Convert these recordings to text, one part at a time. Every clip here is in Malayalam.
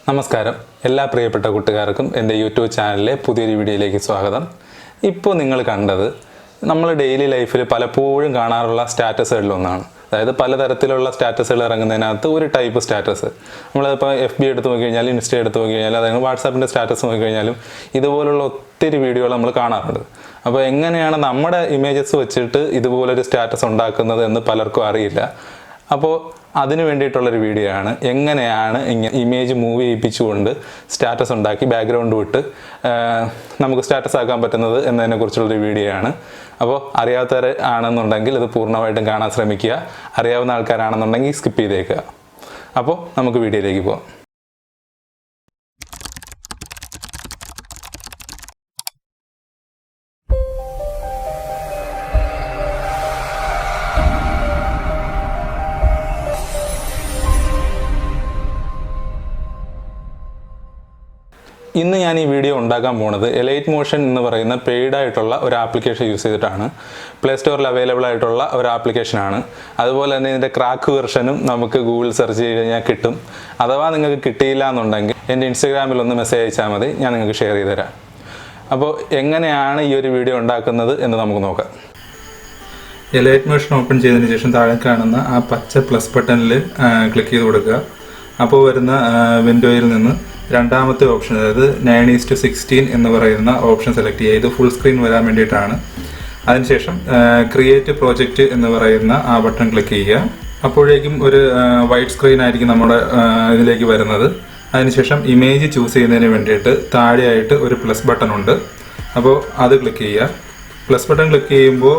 നമസ്കാരം എല്ലാ പ്രിയപ്പെട്ട കൂട്ടുകാർക്കും എൻ്റെ യൂട്യൂബ് ചാനലിലെ പുതിയൊരു വീഡിയോയിലേക്ക് സ്വാഗതം. ഇപ്പോൾ നിങ്ങൾ കണ്ടത് നമ്മൾ ഡെയിലി ലൈഫിൽ പലപ്പോഴും കാണാറുള്ള സ്റ്റാറ്റസുകളിലൊന്നാണ്. അതായത് പലതരത്തിലുള്ള സ്റ്റാറ്റസുകൾ ഇറങ്ങുന്നതിനകത്ത് ഒരു ടൈപ്പ് സ്റ്റാറ്റസ് നമ്മളിപ്പോൾ FB എടുത്ത് നോക്കിക്കഴിഞ്ഞാൽ, ഇൻസ്റ്റ എടുത്ത് നോക്കിക്കഴിഞ്ഞാൽ, അതായത് വാട്സാപ്പിൻ്റെ സ്റ്റാറ്റസ് നോക്കിക്കഴിഞ്ഞാലും ഇതുപോലുള്ള ഒത്തിരി വീഡിയോകൾ നമ്മൾ കാണാറുണ്ട്. അപ്പോൾ എങ്ങനെയാണ് നമ്മുടെ ഇമേജസ് വെച്ചിട്ട് ഇതുപോലൊരു സ്റ്റാറ്റസ് ഉണ്ടാക്കുന്നത് എന്ന് പലർക്കും അറിയില്ല. അപ്പോൾ അതിന് വേണ്ടിയിട്ടുള്ളൊരു വീഡിയോ ആണ് എങ്ങനെയാണ് ഇമേജ് മൂവ് ചെയ്യിപ്പിച്ചുകൊണ്ട് സ്റ്റാറ്റസ് ഉണ്ടാക്കി ബാക്ക്ഗ്രൗണ്ട് വിട്ട് നമുക്ക് സ്റ്റാറ്റസ് ആക്കാൻ പറ്റുന്നത് എന്നതിനെക്കുറിച്ചുള്ളൊരു വീഡിയോ ആണ്. അപ്പോൾ അറിയാത്തവർ ആണെന്നുണ്ടെങ്കിൽ ഇത് പൂർണ്ണമായിട്ടും കാണാൻ ശ്രമിക്കുക. അറിയാവുന്ന ആൾക്കാരാണെന്നുണ്ടെങ്കിൽ സ്കിപ്പ് ചെയ്തേക്കുക. അപ്പോൾ നമുക്ക് വീഡിയോയിലേക്ക് പോകാം. ഇന്ന് ഞാൻ ഈ വീഡിയോ ഉണ്ടാക്കാൻ പോകുന്നത് എലൈറ്റ് മോഷൻ എന്ന് പറയുന്ന പെയ്ഡായിട്ടുള്ള ഒരു ആപ്ലിക്കേഷൻ യൂസ് ചെയ്തിട്ടാണ്. പ്ലേ സ്റ്റോറിൽ അവൈലബിൾ ആയിട്ടുള്ള ഒരു ആപ്ലിക്കേഷനാണ്. അതുപോലെ തന്നെ ഇതിൻ്റെ ക്രാക്ക് വെർഷനും നമുക്ക് ഗൂഗിൾ സെർച്ച് ചെയ്ത് കഴിഞ്ഞാൽ കിട്ടും. അഥവാ നിങ്ങൾക്ക് കിട്ടിയില്ല എന്നുണ്ടെങ്കിൽ എൻ്റെ ഇൻസ്റ്റഗ്രാമിൽ ഒന്ന് മെസ്സേജ് അയച്ചാൽ മതി, ഞാൻ നിങ്ങൾക്ക് ഷെയർ ചെയ്ത് തരാം. അപ്പോൾ എങ്ങനെയാണ് ഈ ഒരു വീഡിയോ ഉണ്ടാക്കുന്നത് എന്ന് നമുക്ക് നോക്കാം. എലൈറ്റ് മോഷൻ ഓപ്പൺ ചെയ്തതിന് ശേഷം താഴെ കാണുന്ന ആ പച്ച പ്ലസ് ബട്ടണിൽ ക്ലിക്ക് ചെയ്ത് കൊടുക്കുക. അപ്പോൾ വരുന്ന വിൻഡോയിൽ നിന്ന് രണ്ടാമത്തെ ഓപ്ഷൻ, അതായത് 9:16 എന്ന് പറയുന്ന ഓപ്ഷൻ സെലക്ട് ചെയ്യുക. ഇത് ഫുൾ സ്ക്രീൻ വരാൻ വേണ്ടിയിട്ടാണ്. അതിനുശേഷം ക്രിയേറ്റ് പ്രോജക്റ്റ് എന്ന് പറയുന്ന ആ ബട്ടൺ ക്ലിക്ക് ചെയ്യുക. അപ്പോഴേക്കും ഒരു വൈറ്റ് സ്ക്രീൻ ആയിരിക്കും നമ്മുടെ ഇതിലേക്ക് വരുന്നത്. അതിനുശേഷം ഇമേജ് ചൂസ് ചെയ്യുന്നതിന് വേണ്ടിയിട്ട് താഴെയായിട്ട് ഒരു പ്ലസ് ബട്ടൺ ഉണ്ട്. അപ്പോൾ അത് ക്ലിക്ക് ചെയ്യുക. പ്ലസ് ബട്ടൺ ക്ലിക്ക് ചെയ്യുമ്പോൾ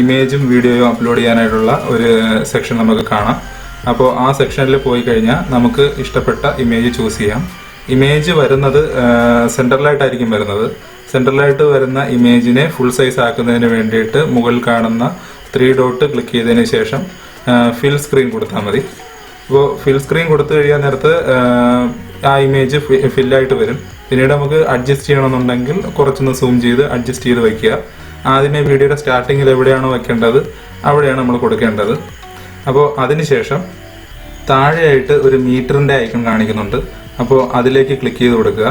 ഇമേജും വീഡിയോയും അപ്ലോഡ് ചെയ്യാനായിട്ടുള്ള ഒരു സെക്ഷൻ നമുക്ക് കാണാം. അപ്പോൾ ആ സെക്ഷനിൽ പോയി കഴിഞ്ഞാൽ നമുക്ക് ഇഷ്ടപ്പെട്ട ഇമേജ് ചൂസ് ചെയ്യാം. ഇമേജ് വരുന്നത് സെൻട്രലായിട്ടായിരിക്കും വരുന്നത്. സെൻട്രലായിട്ട് വരുന്ന ഇമേജിനെ ഫുൾ സൈസ് ആക്കുന്നതിന് വേണ്ടിയിട്ട് മുകളിൽ കാണുന്ന 3 ഡോട്ട് ക്ലിക്ക് ചെയ്തതിന് ശേഷം ഫിൽ സ്ക്രീൻ കൊടുത്താൽ മതി. അപ്പോൾ ഫിൽ സ്ക്രീൻ കൊടുത്തു കഴിയാൻ നേരത്ത് ആ ഇമേജ് ഫില്ലായിട്ട് വരും. പിന്നീട് നമുക്ക് അഡ്ജസ്റ്റ് ചെയ്യണമെന്നുണ്ടെങ്കിൽ കുറച്ചൊന്ന് സൂം ചെയ്ത് അഡ്ജസ്റ്റ് ചെയ്ത് വയ്ക്കുക. ആദ്യമേ വീഡിയോയുടെ സ്റ്റാർട്ടിങ്ങിൽ എവിടെയാണോ വെക്കേണ്ടത് അവിടെയാണ് നമ്മൾ കൊടുക്കേണ്ടത്. അപ്പോൾ അതിനുശേഷം താഴെയായിട്ട് ഒരു മീറ്ററിൻ്റെ ഐക്കൺ കാണിക്കുന്നുണ്ട്. അപ്പോൾ അതിലേക്ക് ക്ലിക്ക് ചെയ്ത് കൊടുക്കുക.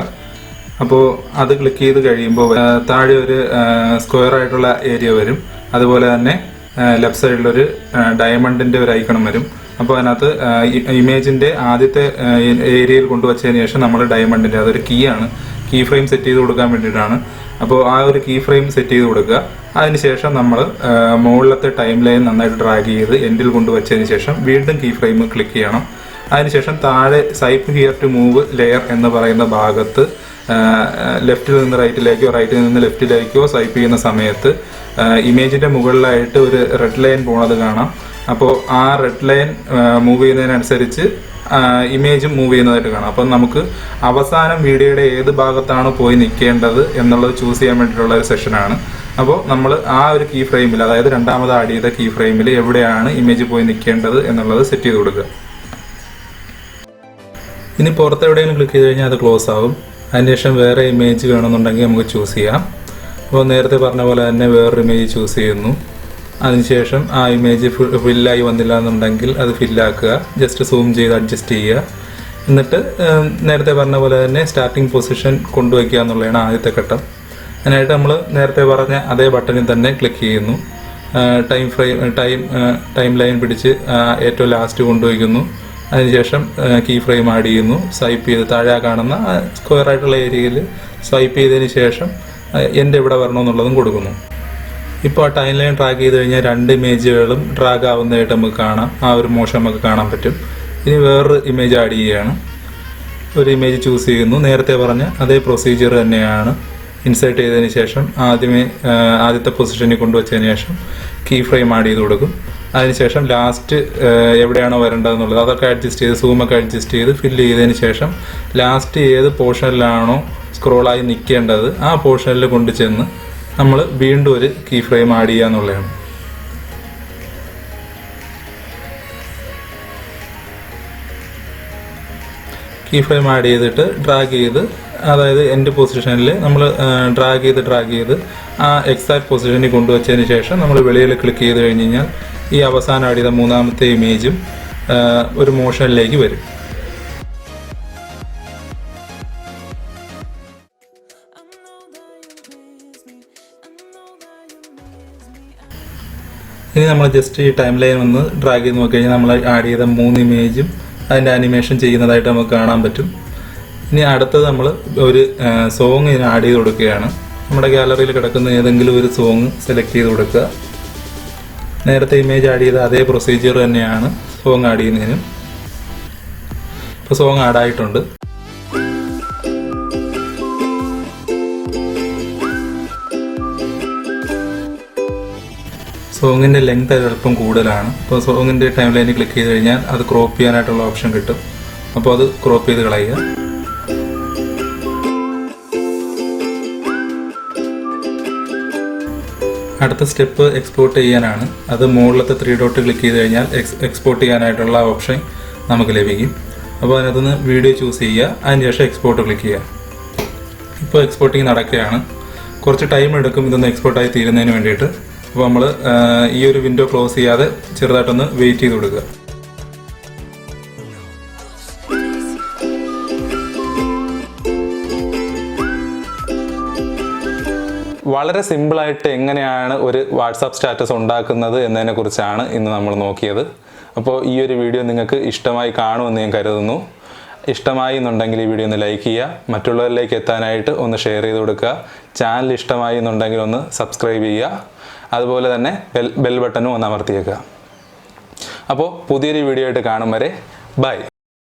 അപ്പോൾ അത് ക്ലിക്ക് ചെയ്ത് കഴിയുമ്പോൾ താഴെ ഒരു സ്ക്വയർ ആയിട്ടുള്ള ഏരിയ വരും. അതുപോലെ തന്നെ ലെഫ്റ്റ് സൈഡിലൊരു ഡയമണ്ടിൻ്റെ ഒരു ഐക്കണും വരും. അപ്പോൾ അതിനകത്ത് ഇമേജിൻ്റെ ആദ്യത്തെ ഏരിയയിൽ കൊണ്ടുവച്ചതിന് ശേഷം നമ്മൾ ഡയമണ്ടിൻ്റെ, അതൊരു കീ ആണ്, കീ ഫ്രെയിം സെറ്റ് ചെയ്ത് കൊടുക്കാൻ വേണ്ടിയിട്ടാണ്. അപ്പോൾ ആ ഒരു കീ ഫ്രെയിം സെറ്റ് ചെയ്ത് കൊടുക്കുക. അതിനുശേഷം നമ്മൾ മുകളിലത്തെ ടൈം ലൈൻ നന്നായിട്ട് ഡ്രാഗ് ചെയ്ത് എൻഡിൽ കൊണ്ടുവച്ചതിന് ശേഷം വീണ്ടും കീ ഫ്രെയിം ക്ലിക്ക് ചെയ്യണം. അതിനുശേഷം താഴെ swipe here to move layer എന്ന് പറയുന്ന ഭാഗത്ത് ലെഫ്റ്റിൽ നിന്ന് റൈറ്റിലേക്കോ റൈറ്റിൽ നിന്ന് ലെഫ്റ്റിലേക്കോ സ്വൈപ്പ് ചെയ്യുന്ന സമയത്ത് ഇമേജിൻ്റെ മുകളിലായിട്ട് ഒരു റെഡ് ലൈൻ പോണത് കാണാം. അപ്പോൾ ആ റെഡ് ലൈൻ മൂവ് ചെയ്യുന്നതിനനുസരിച്ച് ഇമേജും മൂവ് ചെയ്യുന്നതായിട്ട് കാണാം. അപ്പം നമുക്ക് അവസാനം വീഡിയോയുടെ ഏത് ഭാഗത്താണ് പോയി നിൽക്കേണ്ടത് എന്നുള്ളത് ചൂസ് ചെയ്യാൻ വേണ്ടിയിട്ടുള്ള ഒരു സെഷനാണ്. അപ്പോൾ നമ്മൾ ആ ഒരു കീ ഫ്രെയിമിൽ, അതായത് രണ്ടാമത് ആഡ് ചെയ്ത കീ ഫ്രെയിമിൽ എവിടെയാണ് ഇമേജ് പോയി നിൽക്കേണ്ടത് എന്നുള്ളത് സെറ്റ് ചെയ്ത് കൊടുക്കുക. ഇനി പുറത്ത് എവിടെയെങ്കിലും ക്ലിക്ക് ചെയ്ത് കഴിഞ്ഞാൽ അത് ക്ലോസ് ആവും. അതിനുശേഷം വേറെ ഇമേജ് വേണമെന്നുണ്ടെങ്കിൽ നമുക്ക് ചൂസ് ചെയ്യാം. അപ്പോൾ നേരത്തെ പറഞ്ഞ പോലെ തന്നെ വേറൊരു ഇമേജ് ചൂസ് ചെയ്യുന്നു. അതിനുശേഷം ആ ഇമേജ് ഫില്ലായി വന്നില്ല എന്നുണ്ടെങ്കിൽ അത് ഫില്ലാക്കുക. ജസ്റ്റ് സൂം ചെയ്ത് അഡ്ജസ്റ്റ് ചെയ്യുക. എന്നിട്ട് നേരത്തെ പറഞ്ഞ പോലെ തന്നെ സ്റ്റാർട്ടിംഗ് പൊസിഷൻ കൊണ്ടുവയ്ക്കുക എന്നുള്ളതാണ് ആദ്യത്തെ ഘട്ടം. അതിനായിട്ട് നമ്മൾ നേരത്തെ പറഞ്ഞ അതേ ബട്ടണിൽ തന്നെ ക്ലിക്ക് ചെയ്യുന്നു. ടൈം ലൈൻ പിടിച്ച് ഏറ്റവും ലാസ്റ്റ് കൊണ്ടുവയ്ക്കുന്നു. അതിനുശേഷം കീ ഫ്രെയിം ആഡ് ചെയ്യുന്നു. സ്വൈപ്പ് ചെയ്ത് താഴെ കാണുന്ന സ്ക്വയർ ആയിട്ടുള്ള ഏരിയയിൽ സ്വൈപ്പ് ചെയ്തതിന് ശേഷം എൻ്റെ ഇവിടെ വരണമെന്നുള്ളതും കൊടുക്കുന്നു. ഇപ്പോൾ ആ ടൈം ലൈൻ ഡ്രാഗ് ചെയ്ത് കഴിഞ്ഞാൽ 2 ഇമേജുകളും ഡ്രാഗ് ആവുന്നതായിട്ട് നമുക്ക് കാണാം. ആ ഒരു മോഷൻ നമുക്ക് കാണാൻ പറ്റും. ഇനി വേറൊരു ഇമേജ് ആഡ് ചെയ്യുകയാണ്. ഒരു ഇമേജ് ചൂസ് ചെയ്യുന്നു. നേരത്തെ പറഞ്ഞ അതേ പ്രൊസീജിയർ തന്നെയാണ്. ഇൻസേർട്ട് ചെയ്തതിന് ശേഷം ആദ്യത്തെ പൊസിഷനിൽ കൊണ്ടുവച്ചതിന് ശേഷം കീ ഫ്രെയിം ആഡ് ചെയ്ത് കൊടുക്കും. അതിനുശേഷം ലാസ്റ്റ് എവിടെയാണോ വരേണ്ടതെന്നുള്ളത് അതൊക്കെ അഡ്ജസ്റ്റ് ചെയ്ത് സൂമൊക്കെ അഡ്ജസ്റ്റ് ചെയ്ത് ഫില്ല് ചെയ്തതിന് ശേഷം ലാസ്റ്റ് ഏത് പോർഷനിലാണോ സ്ക്രോളായി നിൽക്കേണ്ടത് ആ പോർഷനിൽ കൊണ്ടു ചെന്ന് നമ്മൾ വീണ്ടും ഒരു കീ ഫ്രെയിം ആഡ് ചെയ്യുക എന്നുള്ളതാണ്. കീ ഫ്രെയിം ആഡ് ചെയ്തിട്ട് ഡ്രാഗ് ചെയ്ത്, അതായത് എൻഡ് പൊസിഷനിൽ നമ്മൾ ഡ്രാഗ് ചെയ്ത് ആ എക്സാക്ട് പൊസിഷനിൽ കൊണ്ടുവച്ചതിന് ശേഷം നമ്മൾ വെളിയിൽ ക്ലിക്ക് ചെയ്ത് കഴിഞ്ഞ് കഴിഞ്ഞാൽ ഈ അവസാനം ആഡ് ചെയ്ത മൂന്നാമത്തെ ഇമേജും ഒരു മോഷനിലേക്ക് വരും. ഇനി നമ്മൾ ജസ്റ്റ് ഈ ടൈം ലൈൻ ഒന്ന് ഡ്രാഗ് ചെയ്ത് നോക്കി കഴിഞ്ഞാൽ നമ്മൾ ആഡ് ചെയ്ത 3 ഇമേജും അതിൻ്റെ ആനിമേഷൻ ചെയ്യുന്നതായിട്ട് നമുക്ക് കാണാൻ പറ്റും. ഇനി അടുത്തത് നമ്മൾ ഒരു സോങ് ഇതിന് ആഡ് ചെയ്ത് കൊടുക്കുകയാണ്. നമ്മുടെ ഗാലറിയിൽ കിടക്കുന്ന ഏതെങ്കിലും ഒരു സോങ് സെലക്ട് ചെയ്ത് കൊടുക്കുക. നേരത്തെ ഇമേജ് ആഡ് ചെയ്ത അതേ പ്രൊസീജിയർ തന്നെയാണ് സോങ് ആഡ് ചെയ്യുന്നതിനും. ഇപ്പോൾ സോങ് ആഡ് ആയിട്ടുണ്ട്. സോങ്ങിൻ്റെ ലെങ്ത് അല്പം കൂടുതലാണ്. അപ്പോൾ സോങ്ങിൻ്റെ ടൈം ലൈനിൽ ക്ലിക്ക് ചെയ്ത് കഴിഞ്ഞാൽ അത് ക്രോപ്പ് ചെയ്യാനായിട്ടുള്ള ഓപ്ഷൻ കിട്ടും. അപ്പോൾ അത് ക്രോപ്പ് ചെയ്ത് കളയുക. അടുത്ത സ്റ്റെപ്പ് എക്സ്പോർട്ട് ചെയ്യാനാണ്. അത് മുകളിലത്തെ 3 ഡോട്ട് ക്ലിക്ക് ചെയ്ത് കഴിഞ്ഞാൽ എക്സ്പോർട്ട് ചെയ്യാനായിട്ടുള്ള ഓപ്ഷൻ നമുക്ക് ലഭിക്കും. അപ്പോൾ അതിനകത്തുനിന്ന് വീഡിയോ ചൂസ് ചെയ്യുക. അതിനുശേഷം എക്സ്പോർട്ട് ക്ലിക്ക് ചെയ്യുക. ഇപ്പോൾ എക്സ്പോർട്ടിങ് നടക്കുകയാണ്. കുറച്ച് ടൈം എടുക്കും ഇതൊന്ന് എക്സ്പോർട്ടായി തീരുന്നതിന് വേണ്ടിയിട്ട്. അപ്പോൾ നമ്മൾ ഈ ഒരു വിൻഡോ ക്ലോസ് ചെയ്യാതെ ചെറുതായിട്ടൊന്ന് വെയിറ്റ് ചെയ്ത് കൊടുക്കുക. വളരെ സിമ്പിളായിട്ട് എങ്ങനെയാണ് ഒരു വാട്സാപ്പ് സ്റ്റാറ്റസ് ഉണ്ടാക്കുന്നത് എന്നതിനെക്കുറിച്ചാണ് ഇന്ന് നമ്മൾ നോക്കിയത്. അപ്പോൾ ഈ ഒരു വീഡിയോ നിങ്ങൾക്ക് ഇഷ്ടമായി കാണുമെന്ന് ഞാൻ കരുതുന്നു. ഇഷ്ടമായി എന്നുണ്ടെങ്കിൽ ഈ വീഡിയോ ഒന്ന് ലൈക്ക് ചെയ്യുക. മറ്റുള്ളവരിലേക്ക് എത്താനായിട്ട് ഒന്ന് ഷെയർ ചെയ്ത് കൊടുക്കുക. ചാനൽ ഇഷ്ടമായി എന്നുണ്ടെങ്കിൽ ഒന്ന് സബ്സ്ക്രൈബ് ചെയ്യുക. അതുപോലെ തന്നെ ബെൽ ബട്ടനും ഒന്ന് അമർത്തിയേക്കുക. അപ്പോൾ പുതിയൊരു വീഡിയോ ആയിട്ട് കാണും വരെ ബൈ.